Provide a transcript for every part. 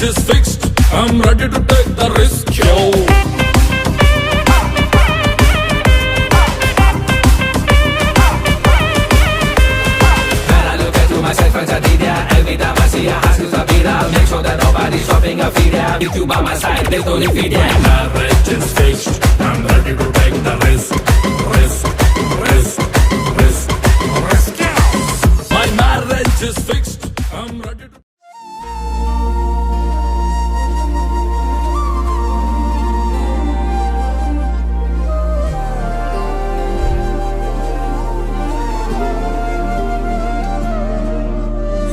marriage is fixed. I'm ready to take the risk, yo. When I look into myself and I need ya, every time I see a house with a beat, I'll make sure that nobody's dropping a feed ya. With you by my side, there's no defeat ya. Marriage is fixed. I'm ready to take the risk. Risk, risk, risk, risk. My marriage is fixed. I'm ready to.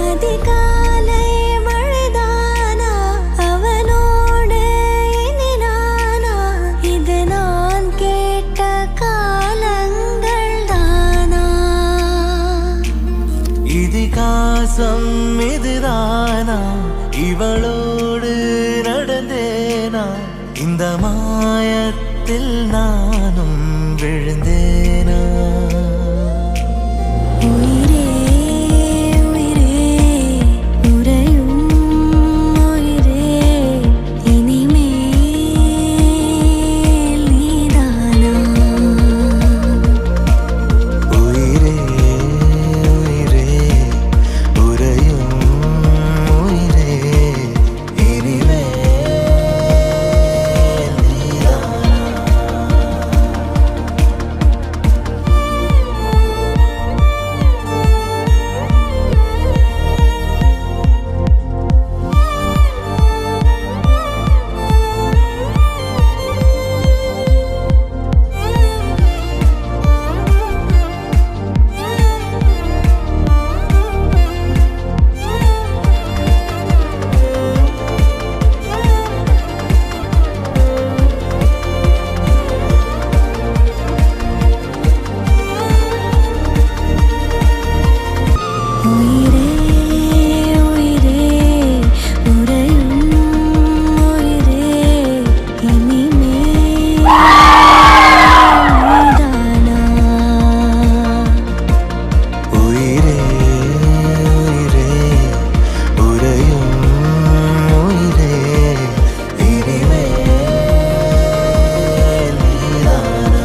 அதிகாலை மழைதானா அவனோடு இனி நானா இது நான் கேட்ட காலங்கள் தானா இதிகாசம் இதுதானா இவளோடு நடந்தேனா இந்த மாயத்தில் நானும் விழுந்தேனா உயிரே உயிரே உறையும் உயிரே இனிமேல் நீதானா உயிரே உயிரே உறையும் உயிரே இனிமேல் நீதானா உயிரே உயிரே உறையும் உயிரே இனிமேல் நீதானா உயிரே உயிரே உறையும் உயிரே இனிமேல் நீதானா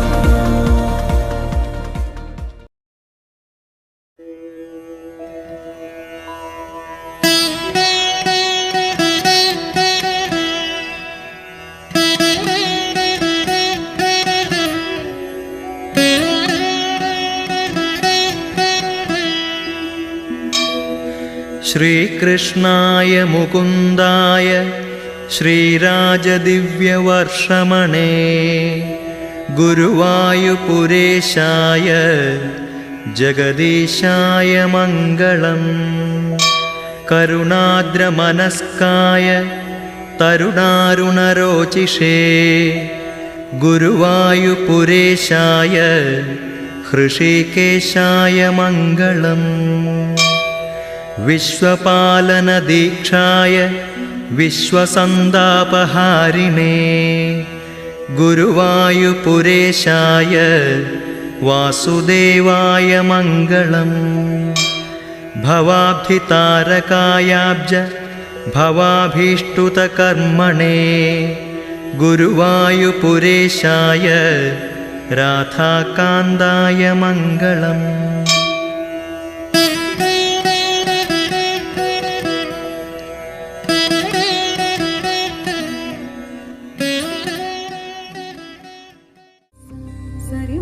श्रीकृष्णाय मुकुन्दाय श्रीराजदिव्यवर्षमणे गुरुवायुपुरेशाय जगदीशाय मङ्गलम् करुणाद्रमनस्काय तरुणारुणरोचिषे गुरुवायुपुरेशाय हृषिकेशाय मङ्गलम् विश्वपालनदीक्षाय विश्वसन्तापहारिणे गुरुवायुपुरेशाय वासुदेवाय मङ्गलम् भवाब्धितारकायाब्ज भवाभीष्टुतकर्मणे गुरुवायुपुरेशाय राधाकान्दाय मङ्गलम् Sorry,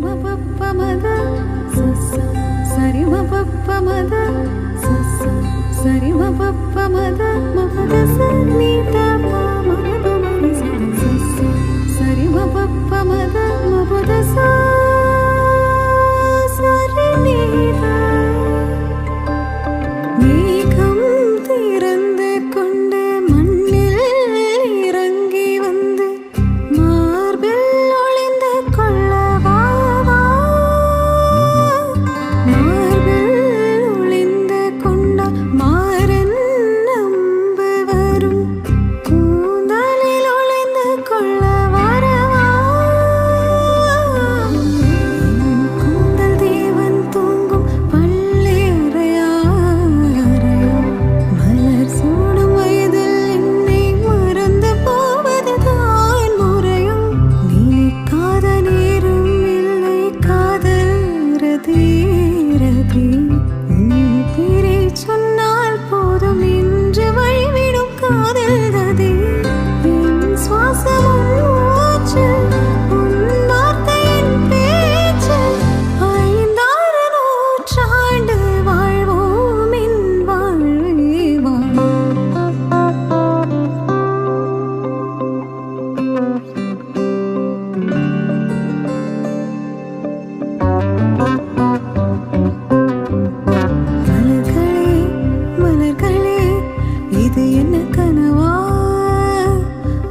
என்ன கனவா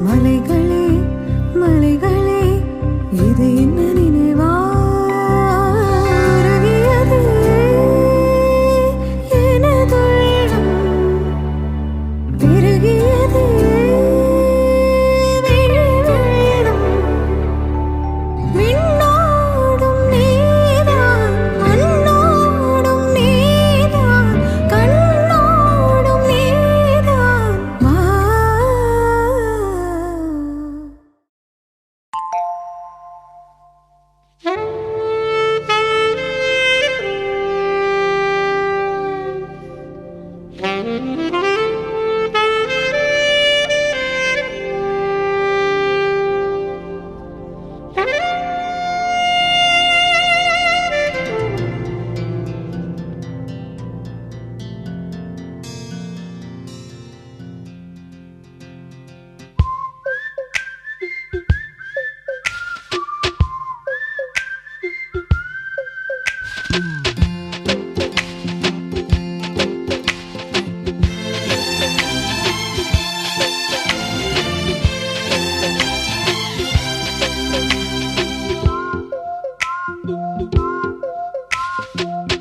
மலைகளே மலைகளே இது என்ன நினைவா உருகியது எனதுள்ளம் பெருகியது விழிவெள்ளம் விண்ணோடும் நீதான் மண்ணோடும் நீதான் கண்ணோடும் நீதான் வா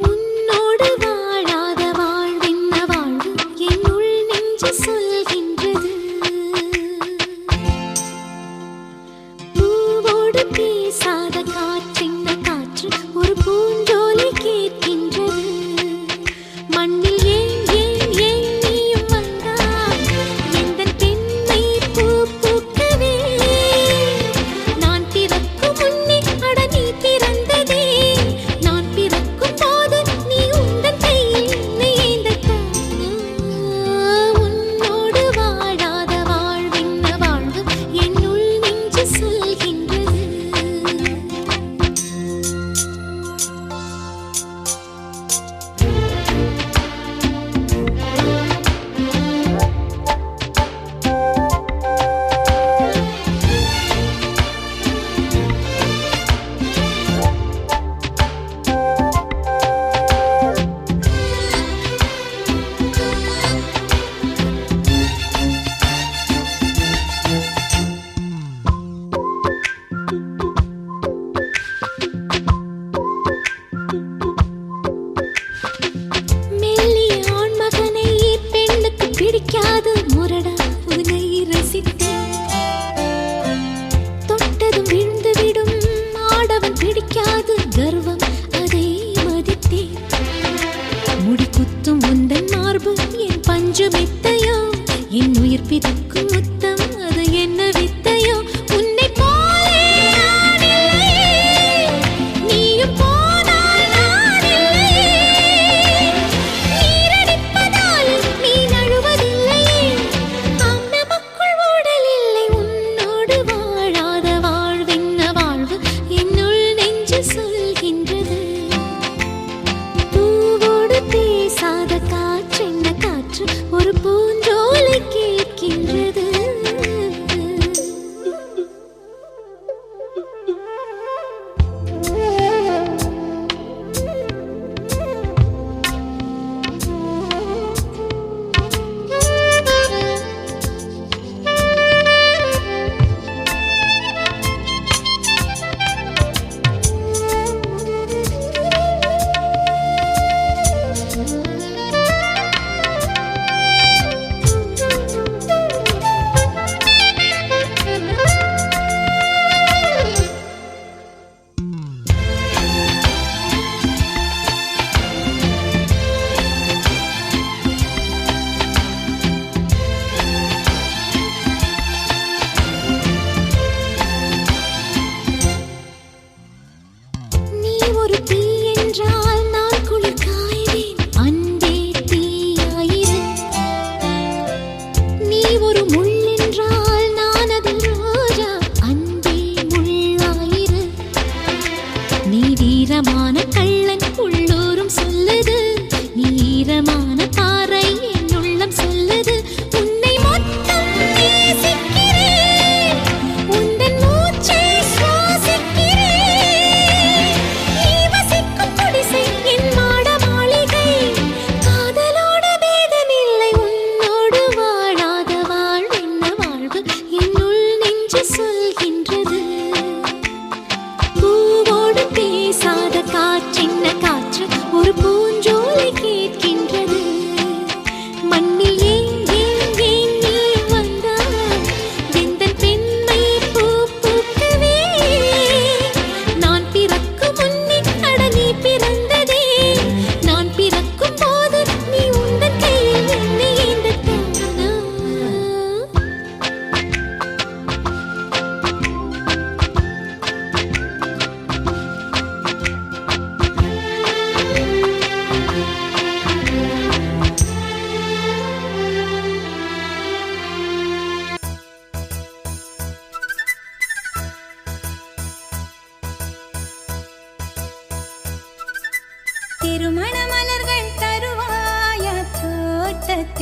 உன்னோடு வாழாத வாழ்வென்ன வாழ்வு என்னுள் நெஞ்சு சொல்கின்றது பூவோடு பேசாத காற்றென்ன காற்று ஒரு பூஞ்சோலை கேட்கின்றது மண்ணில் ஏன் ஏன் ஏன் நீயும் வந்தாய் எந்தன் பெண்மை பூ பூக்கவே நான் பிறக்கும் முன்னே அட நீ பிறந்ததே நான் பிறக்கும் போது நீ உந்தன் கையில் என்னை ஏந்தத்தானா உன்னோடு வாழாத வாழ்வென்ன வாழ்வு என்னுள் நெஞ்சு சொல்கின்றது மெல்லிய ஆண்மகனை பெண்ணுக்கு பிடிக்காது முரடா உன்னை ரசித்தேன் தொட்டதும் விழுந்து விடும் ஆடவன் பிடிக்காது கர்வம் அதை மதித்தேன் முடி குத்தும் உந்தன் மார்பு என் பஞ்சு மெத்தையோ என் உயிர் பிதக்கும் முத்தம் அது என்ன வித்தையோ உன்னை போலே நான் இல்லை. நீயும் போனால் நான் இல்லை. நீரடிப்பதால் நீ நழுவதில்லையே ஆம் நமக்குள் ஊடல் இல்லை உன்னோடு வாழாத வாழ்வென்ன வாழ்வு என்னுள் நெஞ்சு சொல்கின்றது பூவோடு பேசாத காற்றென்ன காற்று ஒரு பூஞ்சோலை கேட்கின்றது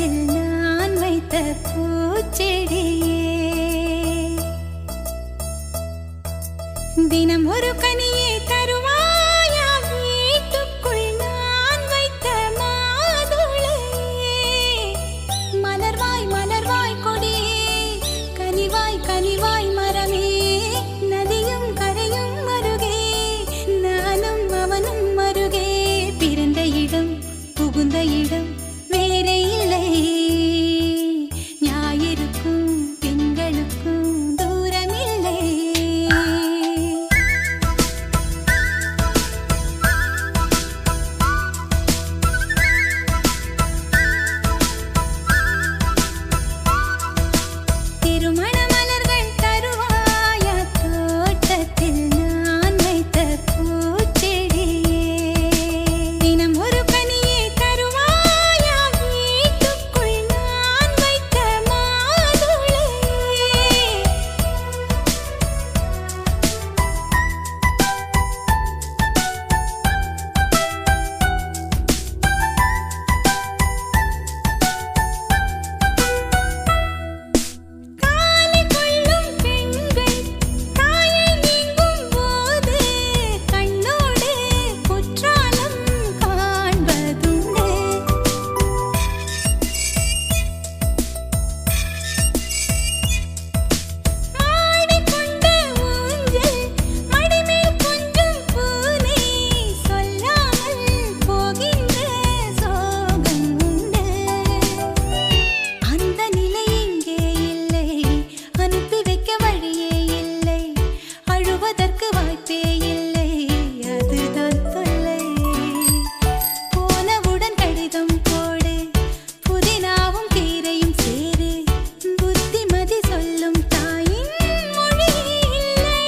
தோட்டத்தில் நான் வைத்த பூச்செடியே தினம் ஒரு கனியை தருவாயா வீட்டுக்குள் நான் வைத்த மாதுளையே மலர்வாய் மலர்வாய் கொடியே கனிவாய் கனிவாய் மரமே நதியும் கரையும் அருகே நானும் அவனும் அருகே பிறந்த இடம் புகுந்த இடம் வேறே இல்லை ஞாயிறுக்கும் திங்களுக்கும் தூரமில்லை திருமண மலர்கள் தருவாயா தோட்டத்தில் நான் வைத்த பூச்செடியே தினம் ஒரு கனியை தருவாயா வீட்டுக்குள் நான் வைத்த மாதுளையே காலை கொள்ளும் பெண்கள் தாயை நீங்கும் போது கண்ணோடு குற்றாலம் காண்பதுண்டு ஆடிக்கொண்ட ஊஞ்சல் மடிமேல் கொஞ்சம் பூனை சொல்லாமல் போகின்ற சோகம் உண்டு அந்த நிலை இங்கே இல்லை அனுப்பி வைக்க வழியே இல்லை அழுவதற்கு வாய்ப்பே இல்லை அதுதான் தொல்லை போனவுடன் கடிதம் போடு புதினாவும் கீரையும் சேரு புத்திமதி சொல்லும் தாயின் மொழி இல்லை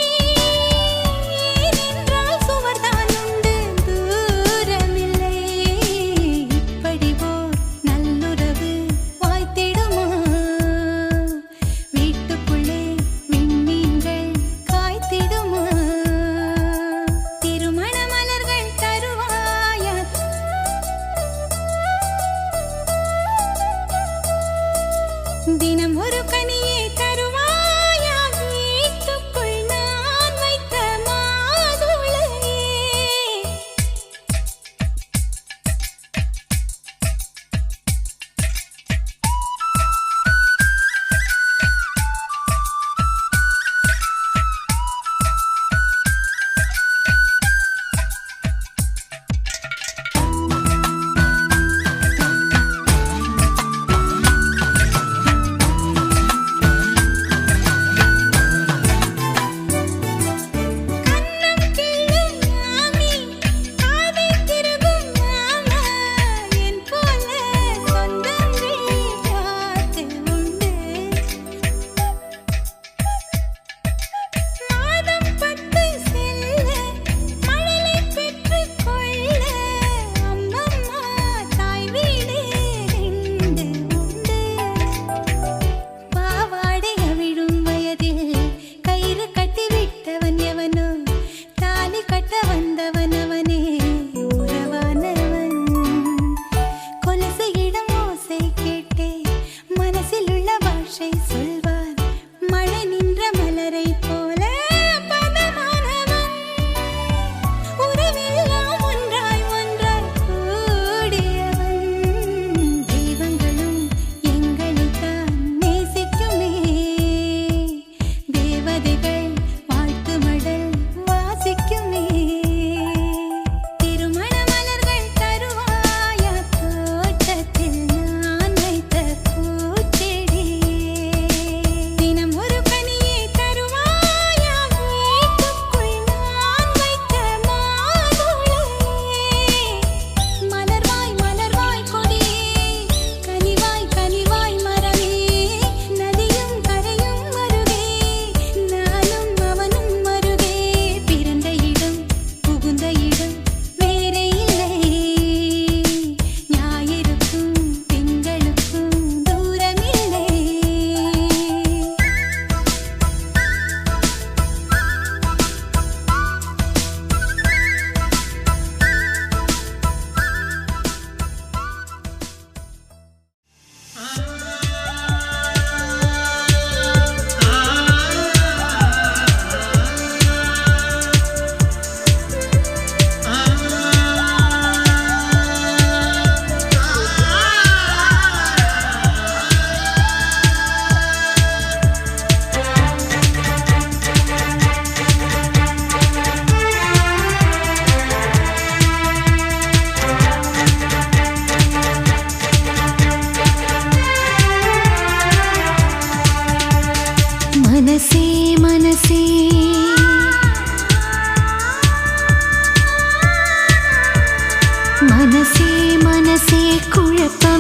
ஏனென்றால் சுவர்தான் உண்டு தூரமில்லை இப்படி போர் நல்லுறவு வாய்த்திடுமா வீட்டுக்குள்ளே விண்மீன்கள் காய்த்திடுமா திருமண மலர்கள் தருவாயா தினம் ஒரு கனியை தருவாயா வீட்டுக்குள் நான் வைத்த மாதுளையே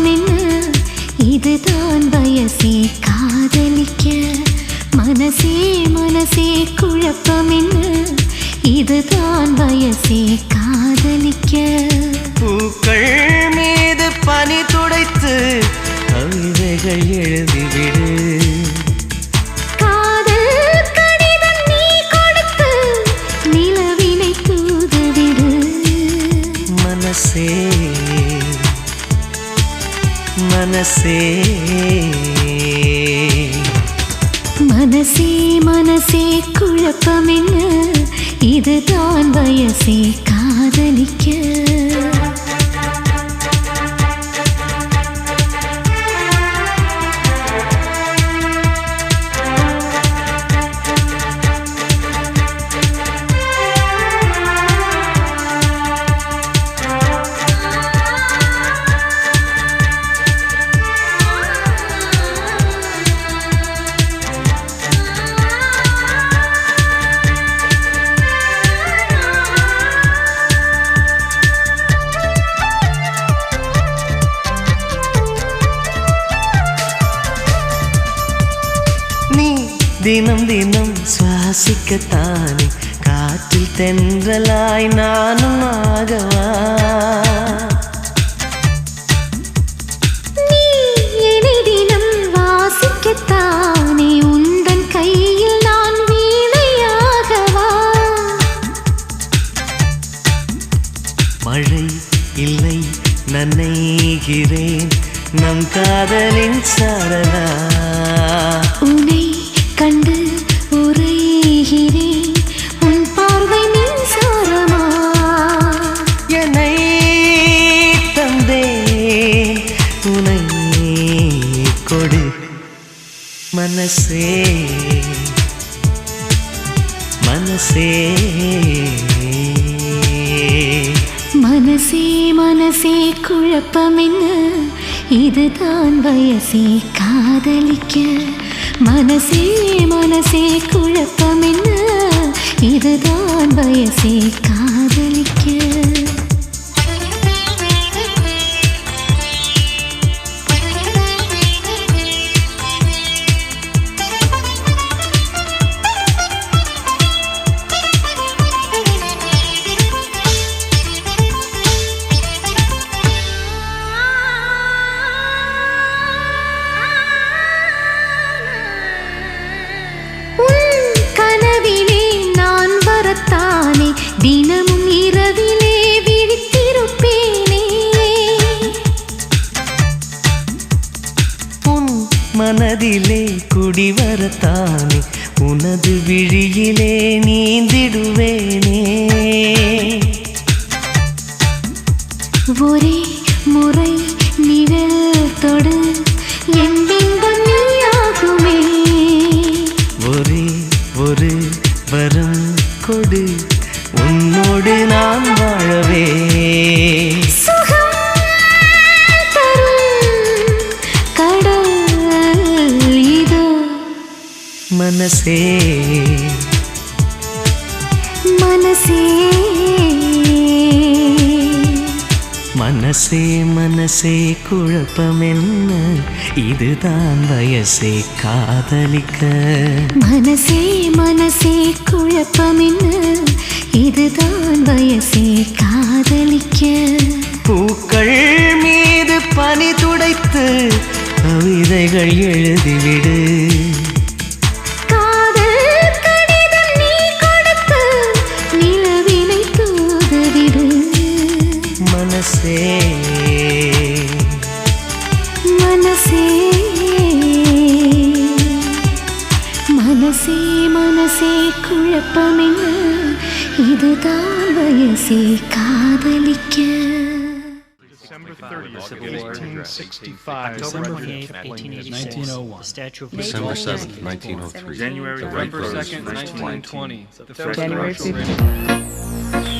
குழப்பம் என்ன இதுதான் வயசே காதலிக்க மனசே மனசே குழப்பம் என்ன இதுதான் வயசே காதலிக்க பூக்கள் மீது பனி துடைத்து கவிதைகள் எழுதிவிடு காதல் கடிதம் நீ கொடுத்து நிலவினை தூதுவிடு மனசே மனசே மனசே மனசே குழப்பம் என்ன இதுதான் வயசே காதலிக்க தினம் தினம் சுவாசிக்கத்தானே காற்றில் தென்றலாய் நானும் ஆகவா நீ என்னை தினம் வாசிக்கத்தானே உந்தன் கையில் நான் வீணையாகவா மழை இல்லை நனைகிறேன் நம் காதலின் சாரலா உன்னை கண்டு உரைகிறேன் உன் பார்வை மின்சாரமா என்னை தந்தேன் உனை கொடு மனசே மனசே மனசே மனசே குழப்பம் என்ன இதுதான் வயசே காதலிக்க மனசே மனசே குழப்பம் என்ன இதுதான் வயசே காதலிக்க தினமும் இரவிலே விழித்திருப்பேனே உன் மனதிலே குடிவரத்தானே உனது விழியிலே நீந்திடுவேனே ஒரே முறை நிழல் தொடு என் பிம்பம் நீயாகுமே ஒரே ஒரு வரம் கொடு உன்னோடு நான் வாழவே சுகம் தரும் கடல் இதோ மனசே மனசே மனசே மனசே குழப்பம் என்ன இதுதான் வயசே காதலிக்க மனசே மனசே குழப்பம் என்ன இதுதான் வயசே காதலிக்க பூக்கள் மீது பனி துடைத்து கவிதைகள் எழுதிவிடு காதல் கடிதம் நீ கொடுத்து நிலவினை தூதுவிடு மனசே மனசே மனசே மனசே குழப்பம் என்ன இதுதான் வயசே காதலிக்க December 30th, 1865. October 28th, 1886. 1901. The Statue of December Liberty. 7th, 1903. January The Wright 22nd, brothers first flight. 1920. The First first January commercial 15th. radio.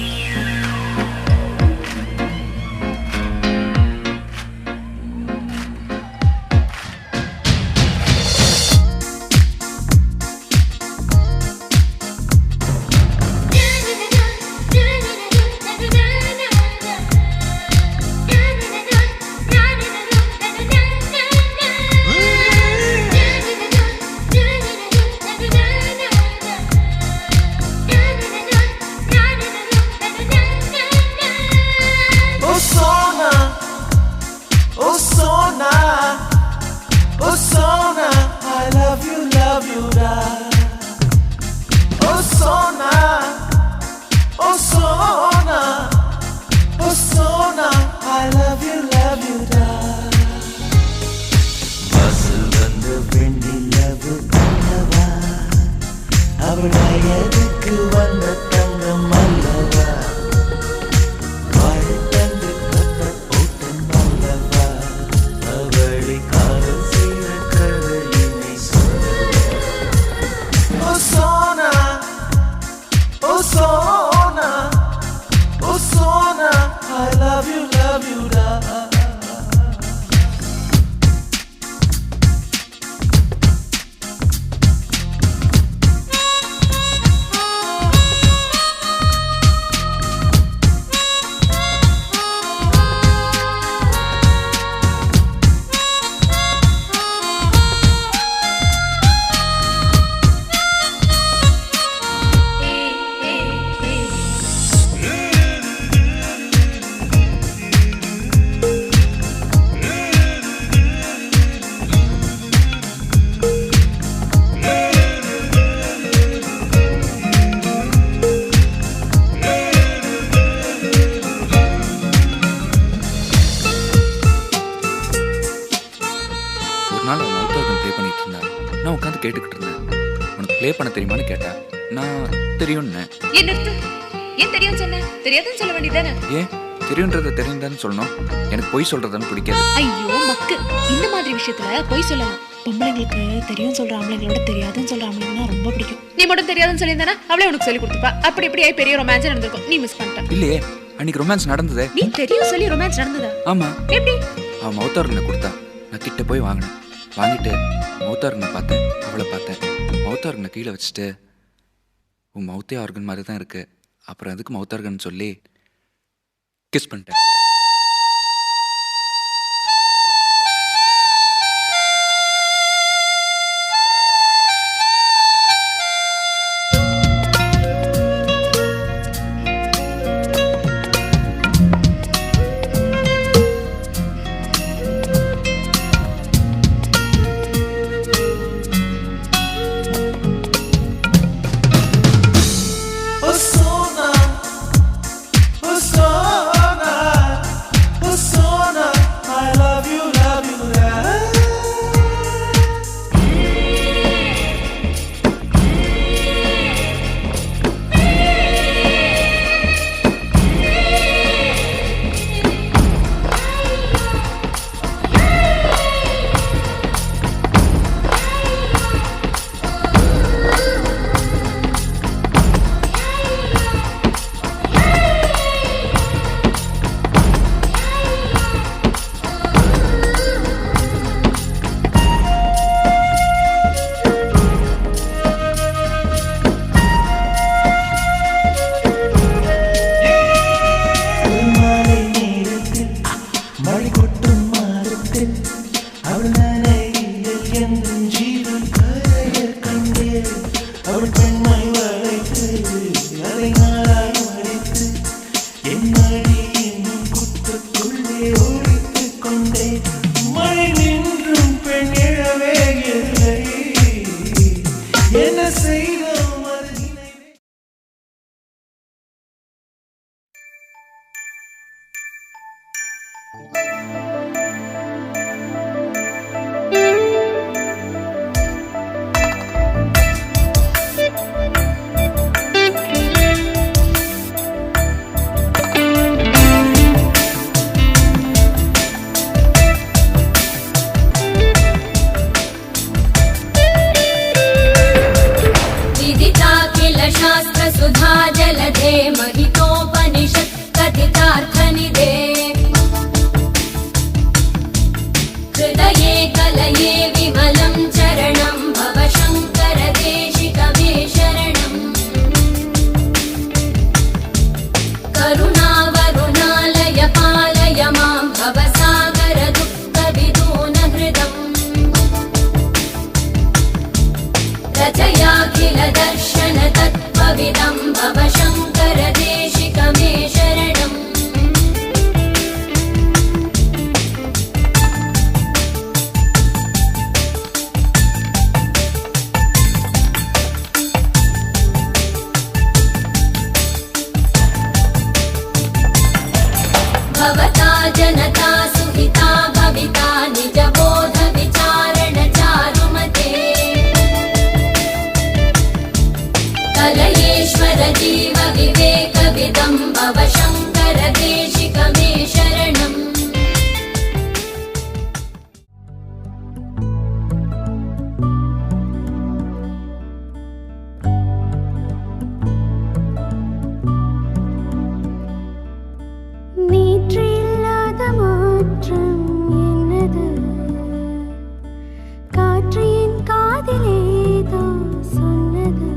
you, da. Oh, Sona. Oh, Sona. Oh, Sona. I love you, da. பஸ்ஸில் வந்த வெண்ணிலவு அல்லவா, அவள் வயதுக்கு வந்த தங்கம் அல்லவா, வாழ்த்தந்து கொத்த ஓட்டம் அல்லவா, அவளை காதல் செய்த கதையினை சொல்லவா. Oh, Sona. Oh, Sona. Oh, Sona. I love you, da. நாள் அவன் அவுத்தார்கன் ப்ளே பண்ணிட்டு இருந்தான். நான் உட்காந்து கேட்டுக்கிட்டு இருந்தேன். உனக்கு ப்ளே பண்ண தெரியுமான்னு கேட்டா நான் தெரியும்னு. ஏன் நிறுத்து? ஏன் தெரியும் சொன்ன? தெரியாதுன்னு சொல்ல வேண்டியதானே? ஏன் தெரியுன்றத தெரியுதான்னு சொல்லணும்? எனக்கு பொய் சொல்றதுன்னு பிடிக்காது. ஐயோ மக்கு, இந்த மாதிரி விஷயத்துல பொய் சொல்லலாம். பொம்பளைங்களுக்கு தெரியும் சொல்ற ஆம்பளைங்களோட தெரியாதுன்னு சொல்ற ஆம்பளைங்கன்னா ரொம்ப பிடிக்கும். நீ மட்டும் தெரியாதுன்னு சொல்லியிருந்தானா அவளே உனக்கு சொல்லி கொடுத்துப்பா. அப்படி இப்படி பெரிய ரொமான்ஸ் நடந்திருக்கும். நீ மிஸ் பண்ணிட்ட. இல்லையே, அன்னைக்கு ரொமான்ஸ் நடந்ததே. நீ தெரியும் சொல்லி ரொமான்ஸ் நடந்ததா? ஆமா. எப்படி? அவன் மவுத்தார்கனை கொடுத்தா. நான் கிட்ட போய் வாங்கினேன். வாங்கிட்டு மவுத்தார்கனை பார்த்தேன், அவளை பார்த்தேன். மவுத்தார்கனை கீழே வச்சுட்டு உன் மவுத்தே ஆர்கன் மாதிரி தான் இருக்கு, அப்புறம் அதுக்கு மவுத்தார்கன் சொல்லி கிஸ் பண்ணிட்டேன். जीव विवेकविदं भव शङ्कर देशिक मे शरणम् நேற்று இல்லாத மாற்றம் என்னது காற்று என் காதிலேதோ சொன்னது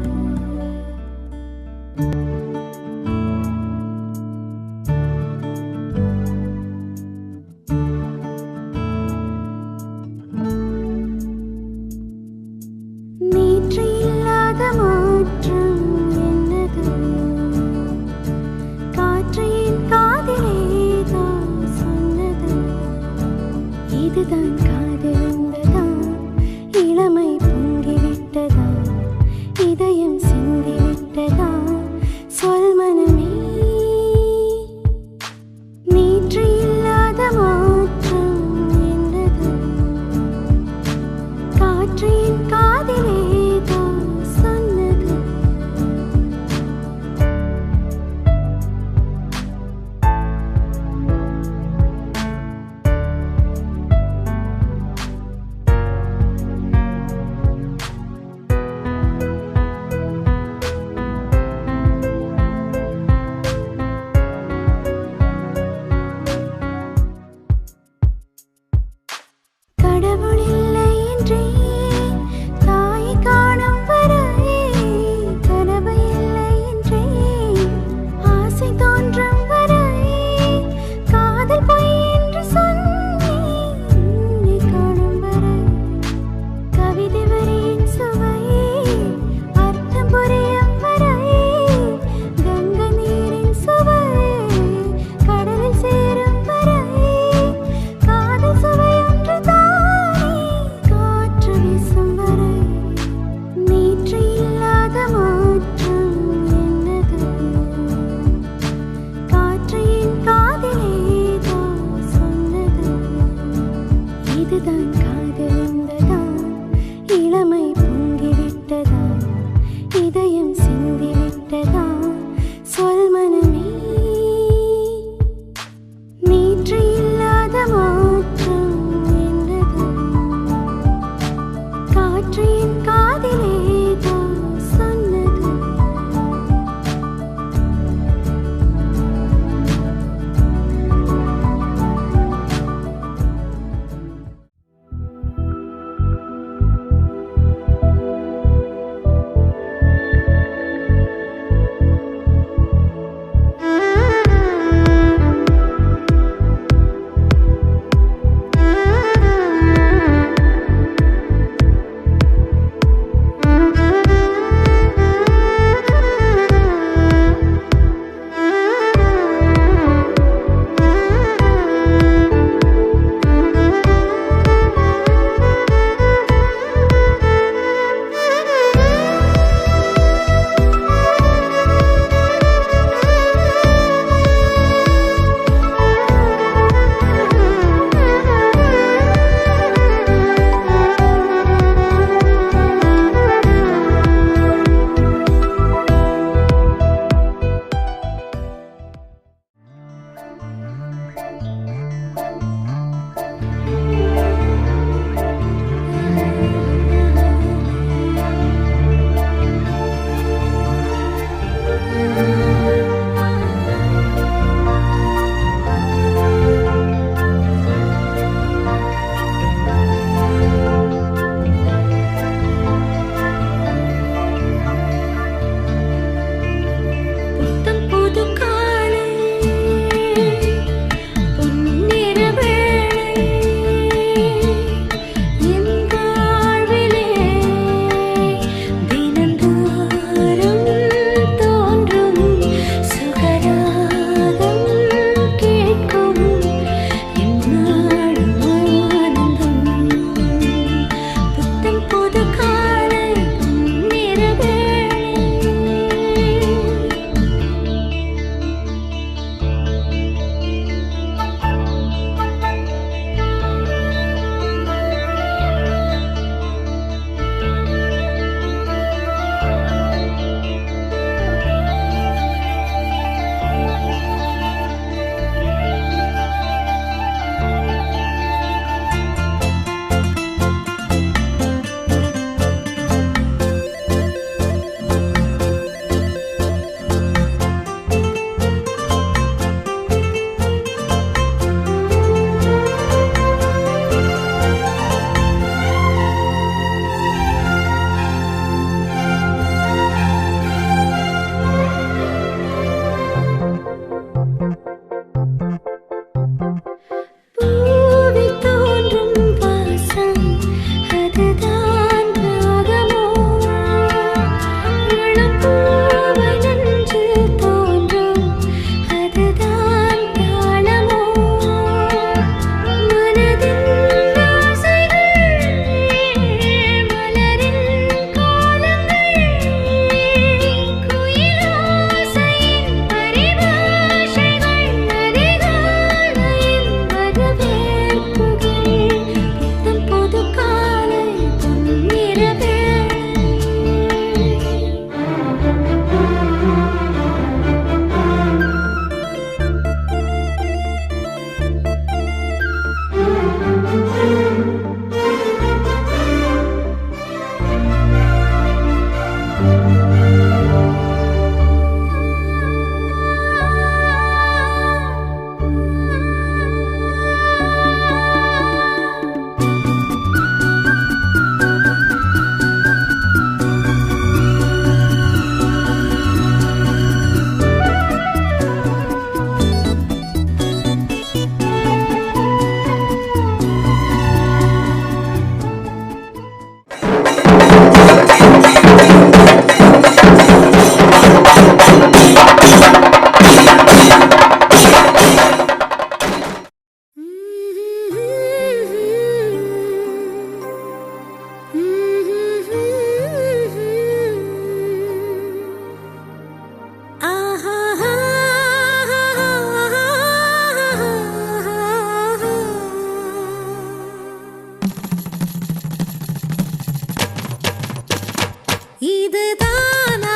இதுதானா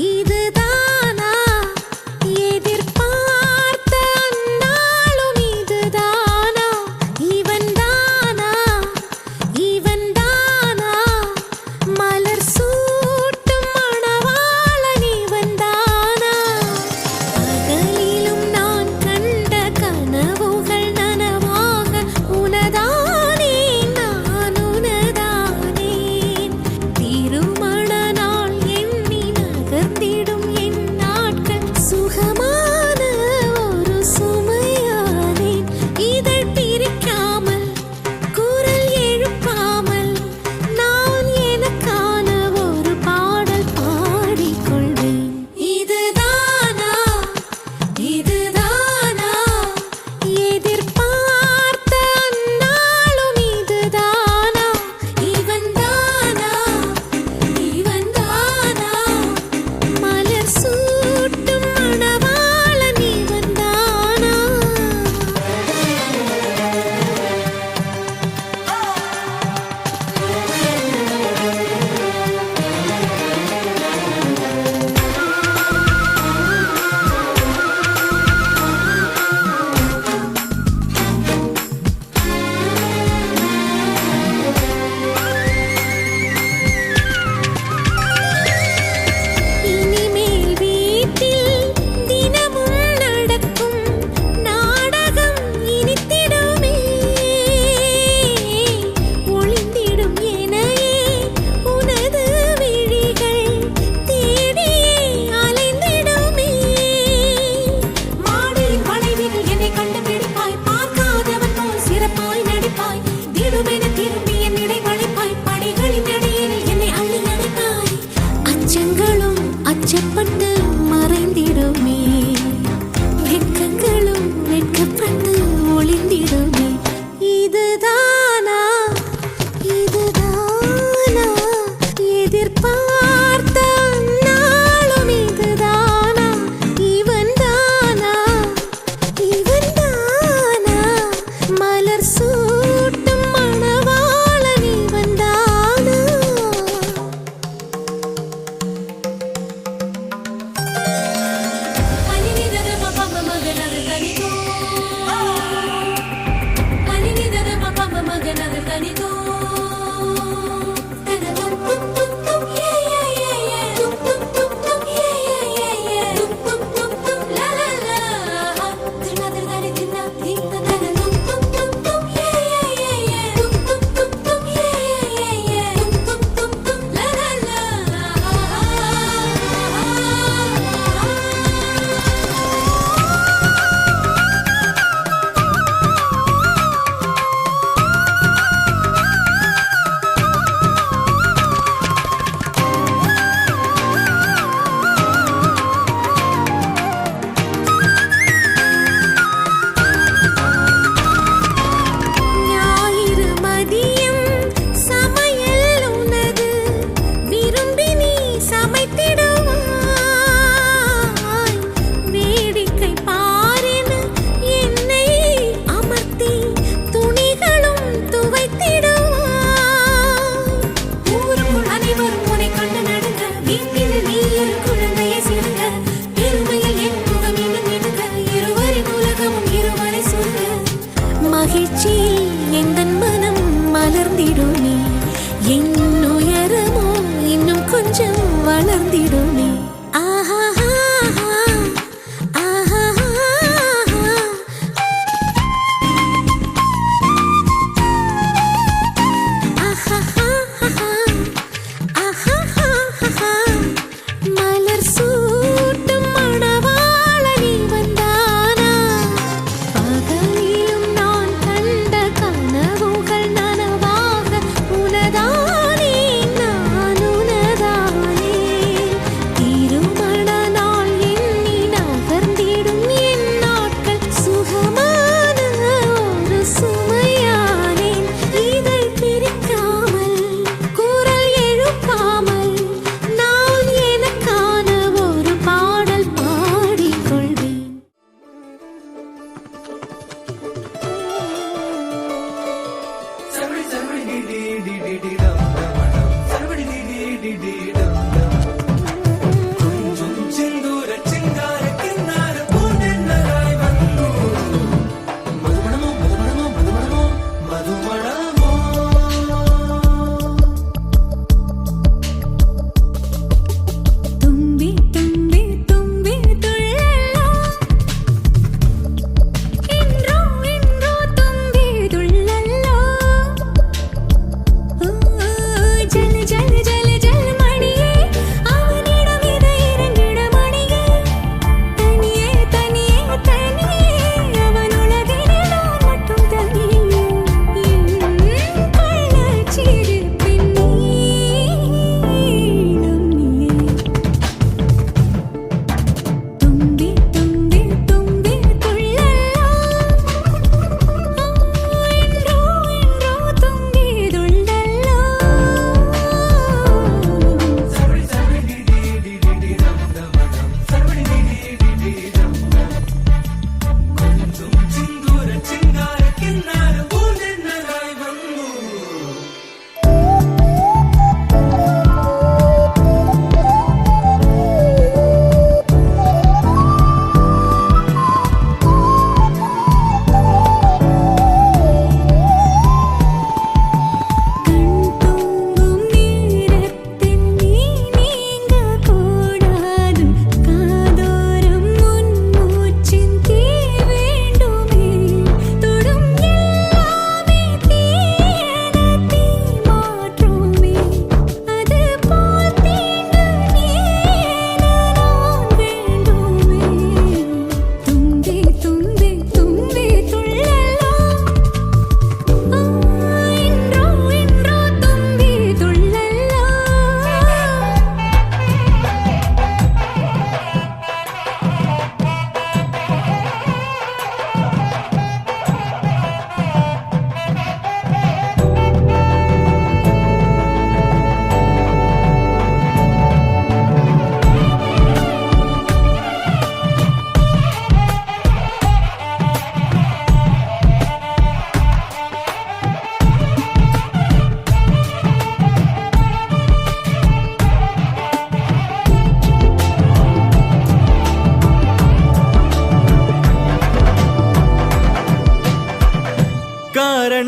இதுதானா எதிர்பார்த்த அந்நாளும் இதுதானா இவன் தானா மலர் சூட்டும் மணவாளன் இவன் தானா பகலிலும் நான் கண்ட கனவுகள் நனவாக உனதானே நான் உனதானே திருமண நாள் எண்ணி நகர்ந்திடும்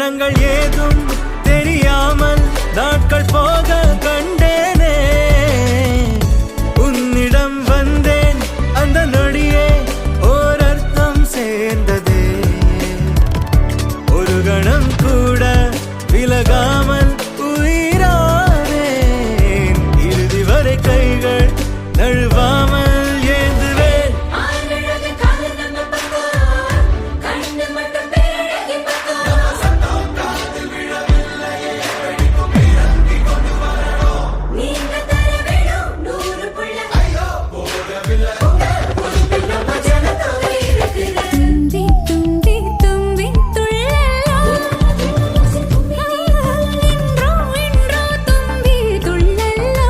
கணங்கள் ஏதும் தெரியாமல் நாட்கள் போக கண்டேனே உன்னிடம் வந்தேன் அந்த நொடியே ஓர் அர்த்தம் சேர்ந்ததே ஒரு கணம் கூட விலகாமல் உயிரானேன் இறுதி வரை கைகள் நழுவாமல் ஏந்துவேன் தும்பி தும்பி தும்பி துள்ளலோ இன்றோ இன்றோ தும்பி துள்ளலோ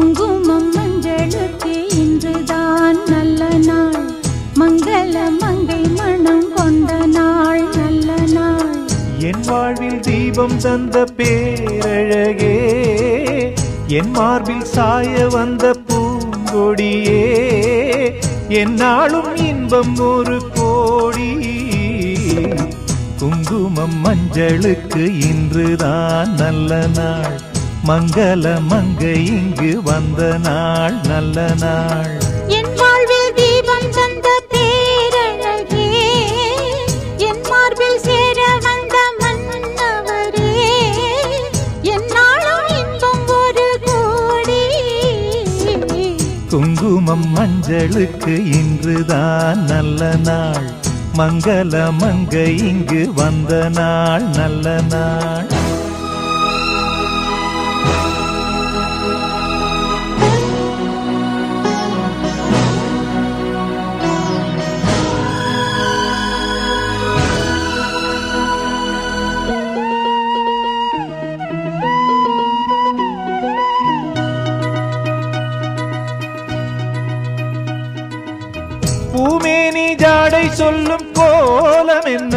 குங்குமம் மஞ்சளுக்கு இன்றுதான் நல்ல நாள் மங்கள மங்கை மனம் கொண்ட நாள் நல்ல நாள் என் வாழ்வில் தீபம் தந்த பேரழகே என் மார்பில் சாய வந்த பூங்கொடியே என்னாலும் இன்பம் ஒரு கோடி குங்குமம் மஞ்சளுக்கு இன்றுதான் நல்ல நாள் மங்கள மங்கை இங்கு வந்த நாள் நல்ல நாள் என் வாழ்வில் தீபம் தந்த பேரழகே என் மார்பில் சேர வந்த மன்னவரே என்னாலும் இன்பம் ஒரு கோடி குங்குமம் மஞ்சளுக்கு இன்றுதான் நல்ல நாள் மங்கள மங்கை இங்கு வந்த நாள் நல்ல நாள் பூமேனி ஜாடை சொல்லும் கோலம் என்ன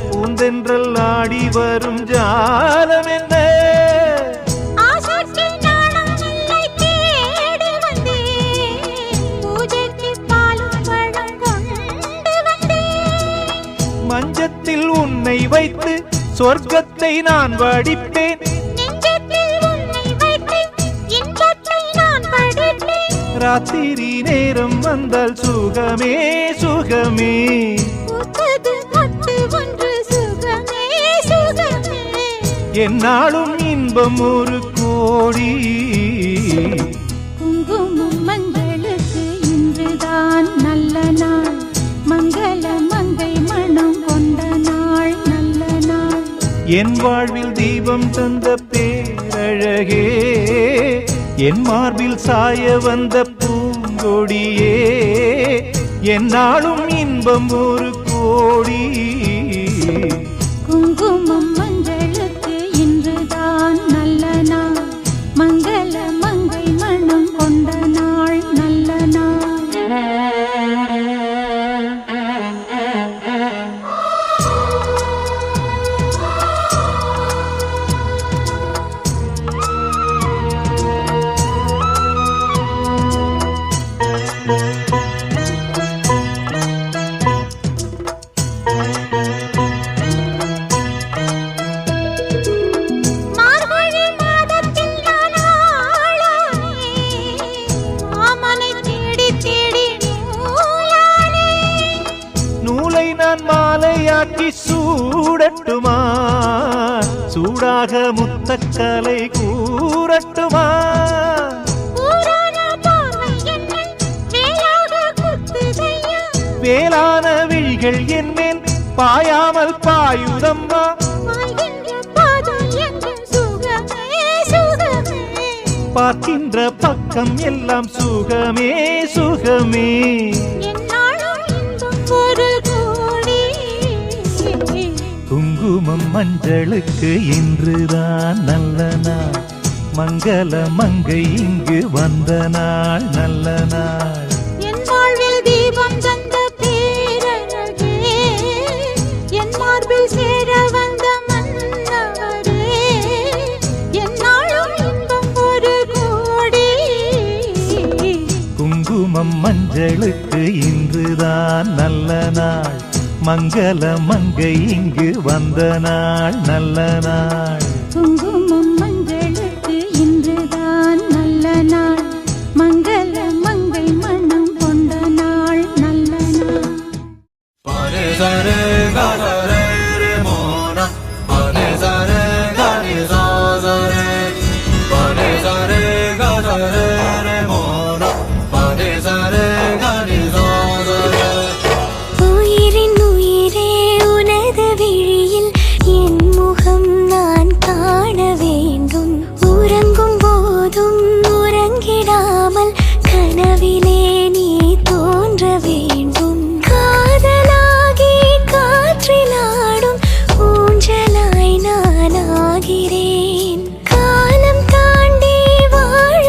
பூந்தென்றல் ஆடி வரும் ஜாலம் என்ன ஆசைக்கு நாணம் இல்லை தேடி வந்தேன் பூஜைக்கு பாலும் பழம் கொண்டு வந்தேன் மஞ்சத்தில் உன்னை வைத்து சொர்க்கத்தை நான் வடிப்பேன் நெஞ்சத்தில் உன்னை வைத்து இன்பத்தை நான் படிப்பேன் ராத்திரி நேரம் வந்தால் சுகமே சுகமே பூத்தது மொட்டு ஒன்று சுகமே சுகமே என்னாலும் இன்பம் ஒரு கோடி குங்குமம் மஞ்சளுக்கு இன்றுதான் நல்ல நாள் மங்கள மங்கை மனம் கொண்ட நாள் நல்ல நாள் என் வாழ்வில் தீபம் தந்த பேரழகே என் மார்பில் சாய வந்த பூங்கொடியே என்னாலும் இன்பம் ஒரு கோடி குங்குமம் மஞ்சளுக்கு இன்றுதான் நல்ல நாள் மங்கள மங்கை மனம் கொண்ட நாள் நல்ல நாள் மார்கழி மாதத்தில் நான் ஆளானே மாமனை தேடி தேடி நூலானே நூலை நான் மாலையாக்கி சூடட்டுமா சூடாக முத்தக்கலை கூறட்டுமா ஊரான பார்வை என்னை வேலாக குத்துதையா வேளான விழிகள் என்மேல் பாயாமல் பாயுதம்மா வாழ்கின்ற பாதம் எங்கு சுகமே சுகமே பார்க்கின்ற பக்கம் எல்லாம் சுகமே சுகமே என்னாலும் இன்பம் ஒரு கோடி குங்குமம் மஞ்சளுக்கு இன்றுதான் நல்ல நாள் மங்கள மங்கை இங்கு வந்த நாள் நல்ல நாள் என் வாழ்வில் தீபம் தந்த பேரழகே என் மார்பில் சேர வந்த மன்னவரே என்னாலும் இன்பம் ஒரு கோடி குங்குமம் மஞ்சளுக்கு இன்றுதான் நல்ல நாள் மங்கள மங்கை இங்கு வந்த நாள் நல்ல நாள் குங்குமம் மஞ்சளுக்கு இன்றுதான் நல்ல நாள் மங்கள மங்கை மனம் கொண்ட நாள் நல்ல நாள் உயிரின் உயிரே உனது விழியில் என் முகம் நான் காண வேண்டும் உறங்கும் போதும் உறங்கிடாமல் கனவிலே நீ தோன்ற வேண்டும் காதலாகி காற்றிலாடும் ஊஞ்சலாய் நான் ஆகிறேன் காலம் தாண்டி வாழ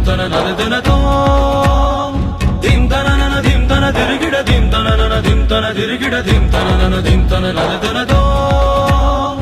tana nana dana tom dim tana nana dim tana dirigida dim tana nana dim tana dirigida dim tana nana dim tana nana dana tom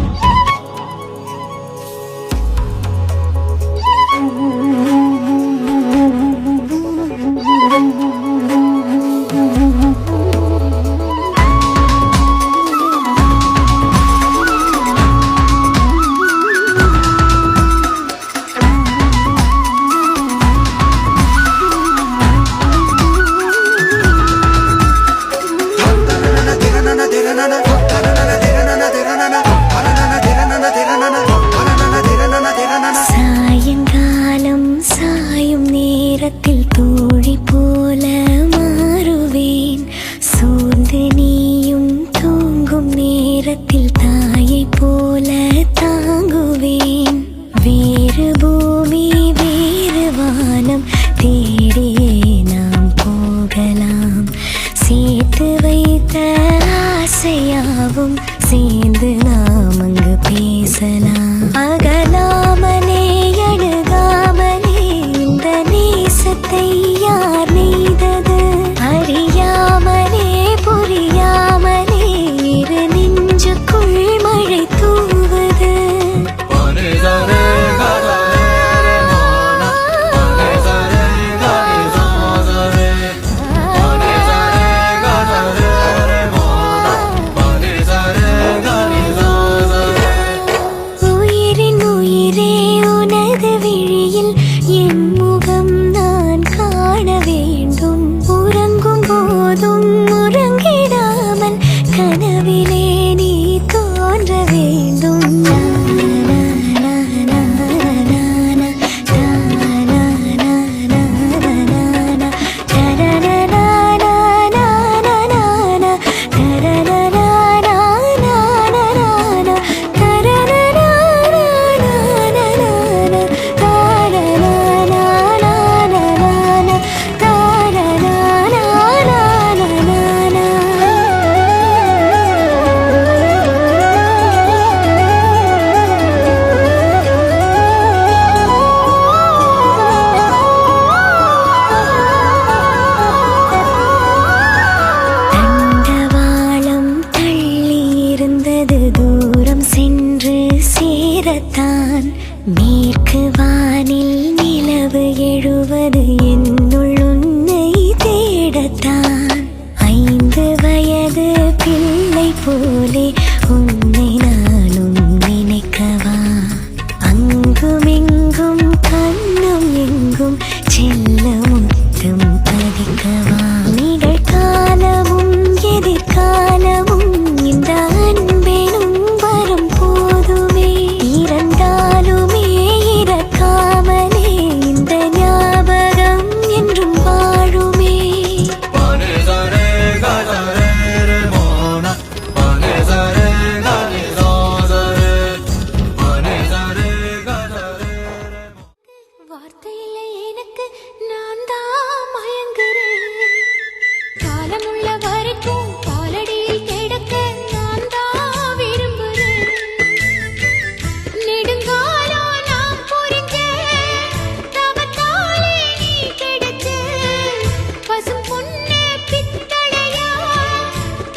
சாயங்காலம் சாயும் நேரத்தில் தோழி போல மாறுவேன் சூழ்ந்து நீயும் தூங்கும் நேரத்தில் தாயை போல தாங்குவேன் வேறு பூமி வேறு வானம் தேடியே நாம் போகலாம் சேர்த்து வைத்த ஆசையாவும் சேர்ந்து நாம் அங்கு பேசலாம் அகலாமலே அணுகாமலே இந்த நேசத்தை யார் நெய்தது அறியாமலே புரியாமலே இரு நெஞ்சுக்குள் மழை தூவுது உயிரின் உயிரே உனது விழியில் என் முகம் நான் காண வேண்டும் உறங்கும் போதும் உறங்கிடாமல் கனவிலே நீ தோன்ற வேண்டும் தண்டவாளம் தள்ளி இருந்தது தூரம் சென்று சேரத்தான் மேற்கு வானில் நிலவு எழுவது என்னுள் உன்னை தேடத்தான் 5 வயது பிள்ளை போலே உன்னை நானும் நினைக்கவா அங்குமிங்கும் கண்ணும் எங்கும் செல்ல முத்தம் பதிக்கவா நிகழ்காலமும் எதிர்காலமும் இந்த அன்பெனும் வரும் போதுமே இறந்தாலுமே இறக்காமலே இந்த ஞாபகம் என்றும் வாழுமே வார்த்தை இல்லை எனக்கு நான் தான் மயங்குறேன் காலமுள்ள வரைக்கும் காலடியில் கிடக்க நான் தான் விரும்புறேன் நெடுங்காலம் நான் புரிஞ்ச தவத்தாலே நீ கிடைச்ச பசும் பொண்ணு பித்தளையா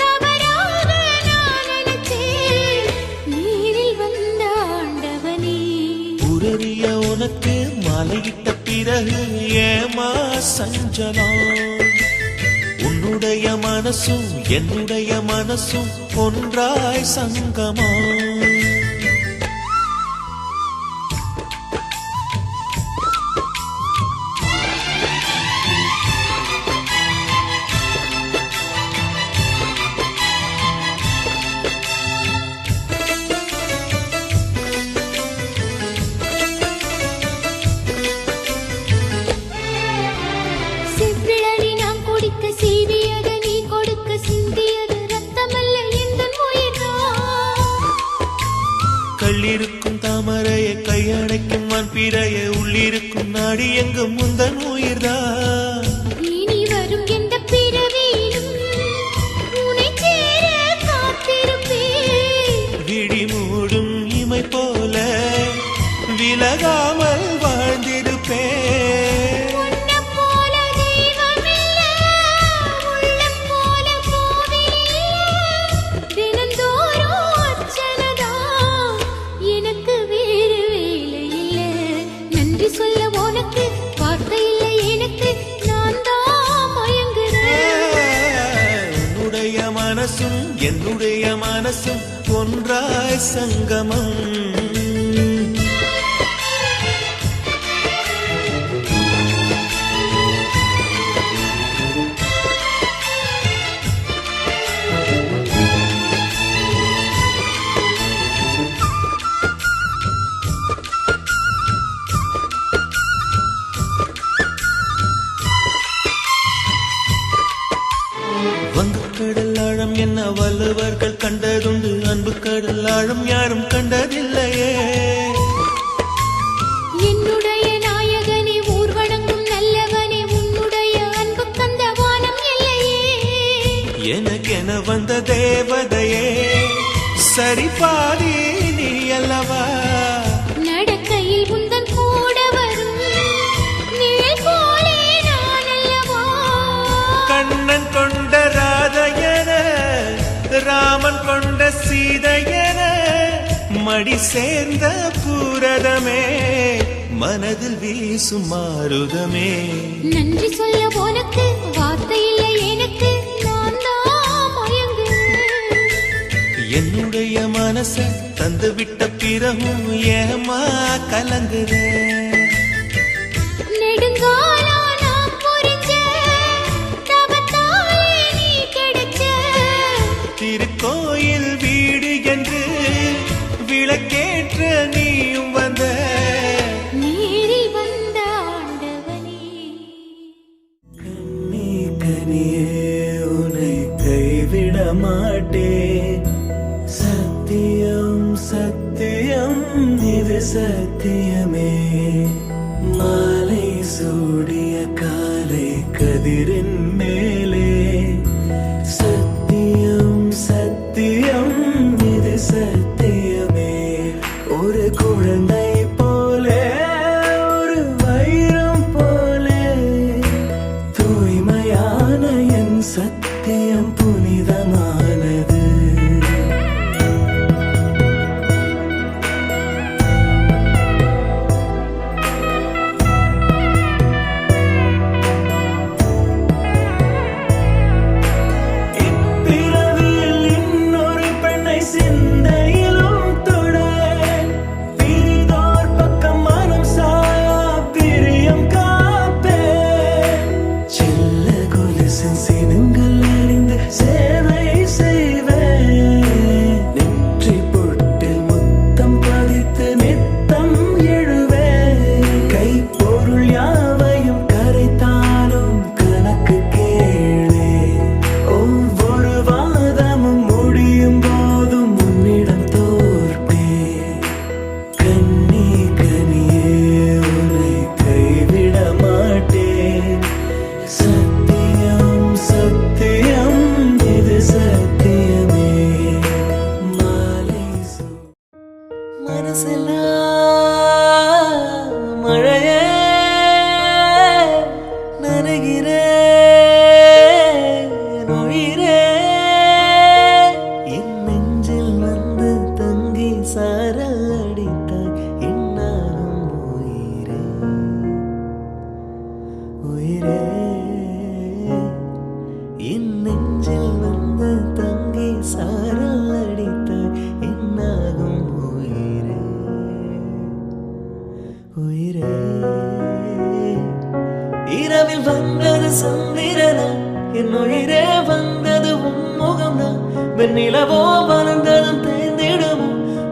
தவறாக நான் நினைச்சேன் நீரில் வந்த ஆண்டவனே உரறிய உனக்கு மலையிட்ட பிறகு ஏமா சஞ்சலம் உன்னுடைய மனசும் என்னுடைய மனசும் ஒன்றாய் சங்கமா செவ்விழலி நாம் குடிக்க சீவியத நீ கொடுக்க சிந்தியது ரத்தமல்ல எந்தன் உயிர்தான் கள்ளிருக்கும் தாமரைய கையடைக்கும் வான்பிறைய உள்ளிருக்கும் நாடி எங்கும் முந்தன் உயிர்தான் இனி வரும் எந்த பிறவியிலும் உன்னை சேர காத்திருப்பேன் விழி மூடும் இமை போல விலகாமல் வாழ்ந்திருப்பேன் என்னுடைய மனசும் ஒன்றாய் சங்கமம். வங்கக்கடல் ஆழம் என்ன வள்ளுவர்கள் கண்டதுண்டு, அன்பு கடல் ஆழம் யாரும் கண்டதில்லையே. என்னுடைய நாயகனே ஊர்வணங்கும் நல்லவனே, உன்னுடைய அன்பு கந்த வானம் இல்லையே. எனக்கென வந்த தேவதையே சரி பாதி நீ அல்லவா. நடக்கையில் உந்தன் கூட வரும் நிழல் போலே நான் அல்லவா. கண்ணன் கொண்ட ராதையன ராமன் கொண்ட சீதையன மடி சேர்ந்த பூரதமே மனதில் வீசும் மாருதமே. நன்றி சொல்ல உனக்கு வார்த்தை இல்லை எனக்கு, நான் தான் மயங்குறேன். என்னுடைய மனச தந்து விட்ட பிறகும் ஏமா கலங்குறேன். நெடுங்காலா நான் புரிஞ்ச தவத்தாலே நீ கிடைச்ச. திருக்கோயில் வீடு என்று விளக்கேற்ற நீயும் வந்த. நீரில் வந்த ஆண்டவனே, கண்ணே கனியே உன்னை கைவிட மாட்டேன். சத்தியம் சத்தியம் இது சத்தியமே. மாலை சூடிய காலை கதிரின் மேலே. சத்தியம் சத்தியம் இது சத்தியமே. ஒரு குழந்தை போலே ஒரு வைரம் போலே தூய்மையான என் சத்தியம் புனிதமானது. இப்பிறவியில் இன்னொரு பெண்ணை சிந்தையிலும் தொட. பிரிதோர் பக்கம் மனம் சாயா பிரியம் காப்பேன். செல்ல கொலுசின் சினங்கள் அறிந்து சேவை செய்வேன். நெற்றி பொட்டில் முத்தம் பதித்து நித்தம் எழுவேன். கைப்பொருள் யாவையும் கரைத்தாலும் கணக்கு கேளே. ஒவ்வொரு வாதமும் முடியும் போதும் உன்னிடம் தோற்பேன். கண்ணே கனியே உன்னை கைவிட மாட்டேன். சத்தியம் சத்தியம் இது சத்தியமே. மாலை மனசெல்லாம் மழையே நனைகிறேன் உயிரே. என் நெஞ்சில் வந்து தங்கி சாரல் அடித்தாய் என்னாலும் உயிரே உயிரே. என் நெஞ்சில் வந்து தங்கி சாரல் அடித்தாய் என்னாகும் உயிரே உயிரே. இரவில் வந்தது சந்திரனா, என் உயிரே வந்தது உன் முகம்னா. வெண்ணிலவோ வளர்ந்ததும் தேர்ந்திடுமோ,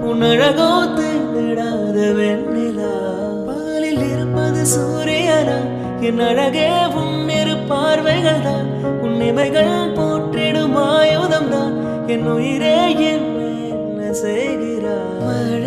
உன் அழகோ தேர்ந்திடாத வெண்ணிலா. பாலில் இருப்பது சூரியனா, என் அழகே உன் இரு பார்வைகள் தான். உன் இமைகள் போற்றிடும் ஆயுதம் தான். என் உயிரே என்ன செய்கிறாய்.